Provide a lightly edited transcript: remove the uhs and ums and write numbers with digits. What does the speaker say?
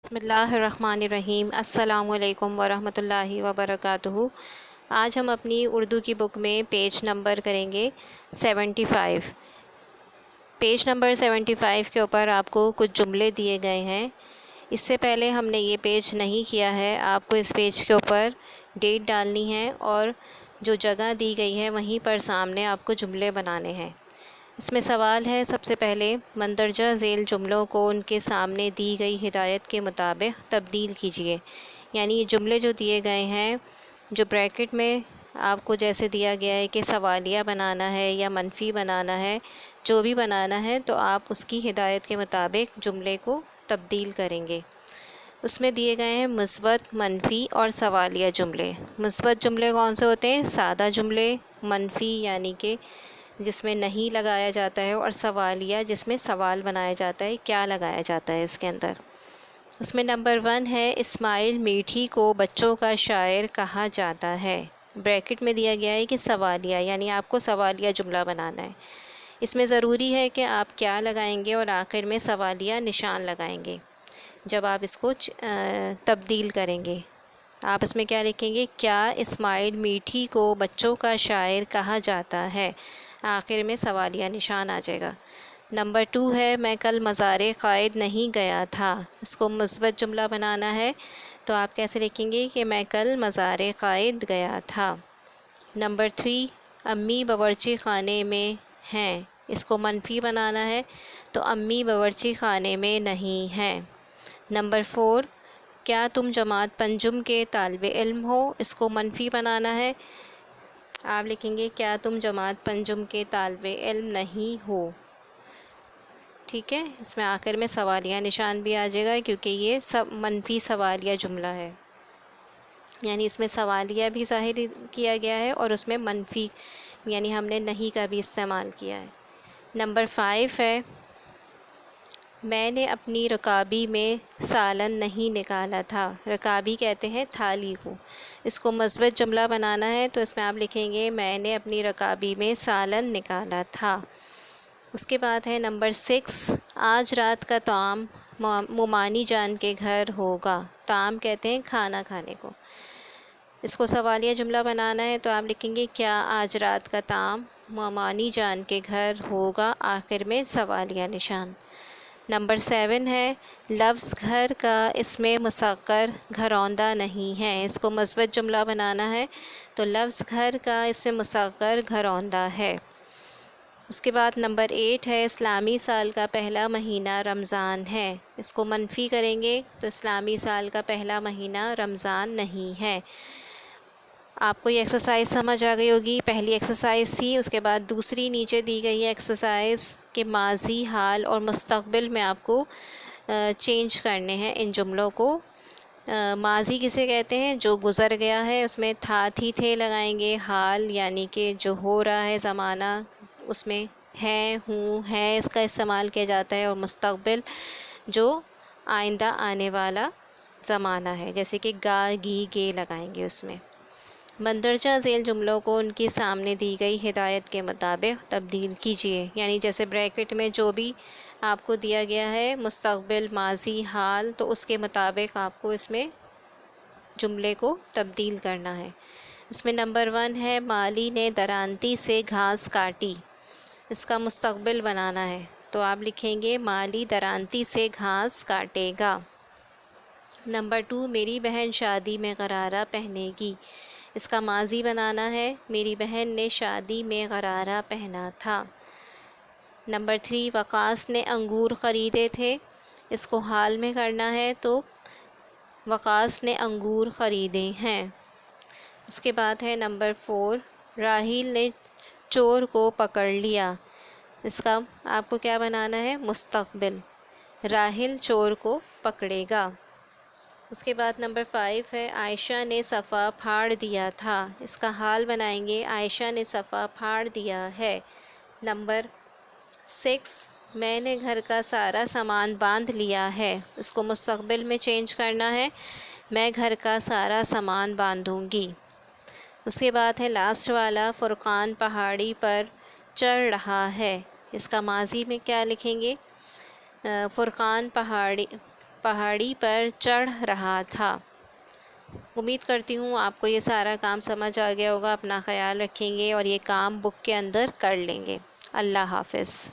بسم اللہ الرحمن الرحیم۔ السلام علیکم ورحمۃ اللہ وبرکاتہ۔ آج ہم اپنی اردو کی بک میں پیج نمبر کریں گے 75۔ پیج نمبر 75 کے اوپر آپ کو کچھ جملے دیے گئے ہیں۔ اس سے پہلے ہم نے یہ پیج نہیں کیا ہے، آپ کو اس پیج کے اوپر ڈیٹ ڈالنی ہے اور جو جگہ دی گئی ہے وہیں پر سامنے آپ کو جملے بنانے ہیں۔ اس میں سوال ہے، سب سے پہلے مندرجہ ذیل جملوں کو ان کے سامنے دی گئی ہدایت کے مطابق تبدیل کیجیے۔ یعنی یہ جملے جو دیے گئے ہیں، جو بریکٹ میں آپ کو جیسے دیا گیا ہے کہ سوالیہ بنانا ہے یا منفی بنانا ہے، جو بھی بنانا ہے تو آپ اس کی ہدایت کے مطابق جملے کو تبدیل کریں گے۔ اس میں دیے گئے ہیں مثبت، منفی اور سوالیہ جملے۔ مثبت جملے کون سے ہوتے ہیں؟ سادہ جملے۔ منفی یعنی کہ جس میں نہیں لگایا جاتا ہے، اور سوالیہ جس میں سوال بنایا جاتا ہے، کیا لگایا جاتا ہے اس کے اندر۔ اس میں نمبر 1 ہے، اسماعیل میٹھی کو بچوں کا شاعر کہا جاتا ہے۔ بریکٹ میں دیا گیا ہے کہ سوالیہ، یعنی آپ کو سوالیہ جملہ بنانا ہے۔ اس میں ضروری ہے کہ آپ کیا لگائیں گے اور آخر میں سوالیہ نشان لگائیں گے جب آپ اس کو تبدیل کریں گے۔ آپ اس میں کیا لکھیں گے؟ کیا اسماعیل میٹھی کو بچوں کا شاعر کہا جاتا ہے، آخر میں سوالیہ نشان آ جائے گا۔ نمبر 2 ہے، میں کل مزار قائد نہیں گیا تھا۔ اس کو مثبت جملہ بنانا ہے تو آپ کیسے لکھیں گے کہ میں کل مزار قائد گیا تھا۔ نمبر 3، امی باورچی خانے میں ہیں۔ اس کو منفی بنانا ہے تو امی باورچی خانے میں نہیں ہیں۔ نمبر 4، کیا تم جماعت پنجم کے طالب علم ہو؟ اس کو منفی بنانا ہے، آپ لکھیں گے کیا تم جماعت پنجم کے طالب علم نہیں ہو۔ ٹھیک ہے، اس میں آخر میں سوالیہ نشان بھی آ جائے گا کیونکہ یہ منفی سوالیہ جملہ ہے، یعنی اس میں سوالیہ بھی ظاہر کیا گیا ہے اور اس میں منفی یعنی ہم نے نہیں کا بھی استعمال کیا ہے۔ نمبر 5 ہے، میں نے اپنی رکابی میں سالن نہیں نکالا تھا۔ رکابی کہتے ہیں تھالی کو۔ اس کو مثبت جملہ بنانا ہے تو اس میں آپ لکھیں گے میں نے اپنی رکابی میں سالن نکالا تھا۔ اس کے بعد ہے نمبر 6، آج رات کا طعام مومانی جان کے گھر ہوگا۔ طعام کہتے ہیں کھانا کھانے کو۔ اس کو سوالیہ جملہ بنانا ہے تو آپ لکھیں گے کیا آج رات کا طعام مومانی جان کے گھر ہوگا، آخر میں سوالیہ نشان۔ نمبر 7 ہے، لفظ گھر کا اس میں مصغر گھروندہ نہیں ہے۔ اس کو مثبت جملہ بنانا ہے تو لفظ گھر کا اس میں مصغر گھروندہ ہے۔ اس کے بعد نمبر 8 ہے، اسلامی سال کا پہلا مہینہ رمضان ہے۔ اس کو منفی کریں گے تو اسلامی سال کا پہلا مہینہ رمضان نہیں ہے۔ آپ کو یہ ایکسرسائز سمجھ آ گئی ہوگی۔ پہلی ایکسرسائز تھی، اس کے بعد دوسری نیچے دی گئی ہے ایکسرسائز کہ ماضی، حال اور مستقبل میں آپ کو چینج کرنے ہیں ان جملوں کو۔ ماضی کسے کہتے ہیں؟ جو گزر گیا ہے، اس میں تھا، تھی، تھے لگائیں گے۔ حال یعنی کہ جو ہو رہا ہے زمانہ، اس میں ہے، ہوں، ہے اس کا استعمال کیا جاتا ہے۔ اور مستقبل جو آئندہ آنے والا زمانہ ہے، جیسے کہ گا، گی، گے لگائیں گے اس میں۔ مندرجہ ذیل جملوں کو ان کے سامنے دی گئی ہدایت کے مطابق تبدیل کیجیے۔ یعنی جیسے بریکٹ میں جو بھی آپ کو دیا گیا ہے، مستقبل، ماضی، حال، تو اس کے مطابق آپ کو اس میں جملے کو تبدیل کرنا ہے۔ اس میں نمبر 1 ہے، مالی نے درانتی سے گھاس کاٹی۔ اس کا مستقبل بنانا ہے تو آپ لکھیں گے مالی درانتی سے گھاس کاٹے گا۔ نمبر 2، میری بہن شادی میں غرارہ پہنے گی۔ اس کا ماضی بنانا ہے، میری بہن نے شادی میں غرارہ پہنا تھا۔ نمبر 3، وقاص نے انگور خریدے تھے۔ اس کو حال میں کرنا ہے تو وقاص نے انگور خریدے ہیں۔ اس کے بعد ہے نمبر 4، راحیل نے چور کو پکڑ لیا۔ اس کا آپ کو کیا بنانا ہے؟ مستقبل، راحیل چور کو پکڑے گا۔ اس کے بعد نمبر 5 ہے، عائشہ نے صفحہ پھاڑ دیا تھا۔ اس کا حال بنائیں گے، عائشہ نے صفحہ پھاڑ دیا ہے۔ نمبر 6، میں نے گھر کا سارا سامان باندھ لیا ہے۔ اس کو مستقبل میں چینج کرنا ہے، میں گھر کا سارا سامان باندھوں گی۔ اس کے بعد ہے لاسٹ والا، فرقان پہاڑی پر چڑھ رہا ہے۔ اس کا ماضی میں کیا لکھیں گے؟ فرقان پہاڑی پر چڑھ رہا تھا۔ امید کرتی ہوں آپ کو یہ سارا کام سمجھ آ گیا ہوگا۔ اپنا خیال رکھیں گے اور یہ کام بک کے اندر کر لیں گے۔ اللہ حافظ۔